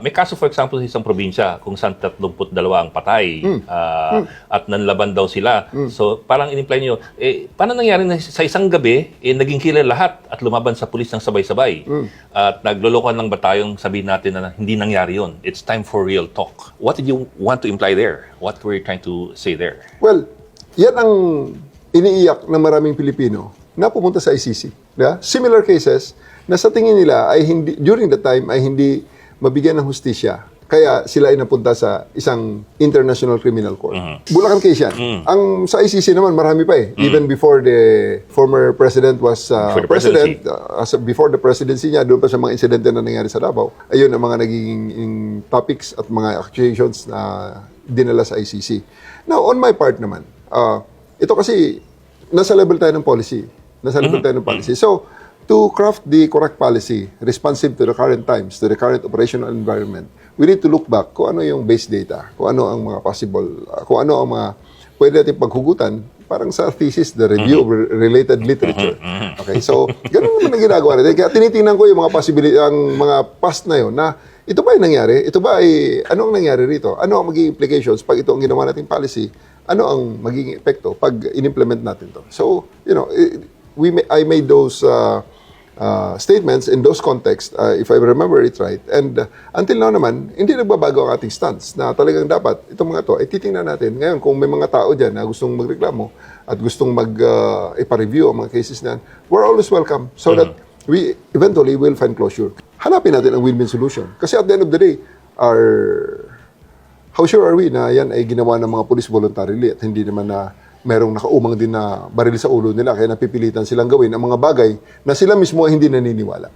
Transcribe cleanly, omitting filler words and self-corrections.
May kaso for example sa isang probinsya kung saan 32 ang patay at nanlaban daw sila. So parang in-imply nyo, paano nangyari na sa isang gabi, naging kilala lahat at lumaban sa pulis ng sabay-sabay? At naglolokohan lang ba tayong sabihin natin na hindi nangyari yun? It's time for real talk. What did you want to imply there? What were you trying to say there? Well, yan ang iniiyak ng maraming Pilipino na pumunta sa ICC. Yeah? Similar cases na sa tingin nila ay hindi, during the time ay hindi mabigyan ng hustisya. Kaya sila ay napunta sa isang International Criminal Court. Bulacan case yan. Ang sa ICC naman, marami pa eh. Even before the former president was president, before the presidency niya, doon pa sa mga insidente na nangyari sa Davao, ayun ang mga naging topics at mga accusations na dinala sa ICC. Now, on my part naman, ito kasi, nasa level tayo ng policy. Nasa level tayo ng policy. So, to craft the correct policy, responsive to the current times, to the current operational environment, we need to look back kung ano yung base data, kung ano ang mga possible, kung ano ang mga pwede natin paghugutan, parang sa thesis, the review of related literature. Okay, so, ganun naman ang ginagawa natin. Kaya tinitingnan ko yung mga possibility, ang mga past na yun, na ito ba ay nangyari? Ito ba ay, ano ang nangyari rito? Ano ang magiging implications pag ito ang ginawa nating policy? Ano ang magiging epekto pag in-implement natin to? So, you know, I made those statements in those contexts, if I remember it right. And until now naman, hindi nagbabago ang ating stance na talagang dapat itong mga to, ay titingnan natin. Ngayon, kung may mga tao dyan na gustong magreklamo at gustong ipa-review ang mga cases na, we're always welcome so that we eventually will find closure. Hanapin natin ang win-win solution. Kasi at the end of the day, how sure are we na yan ay ginawa ng mga police voluntarily at hindi naman na merong nakaumang din na baril sa ulo nila kaya napipilitan silang gawin ang mga bagay na sila mismo ay hindi naniniwala.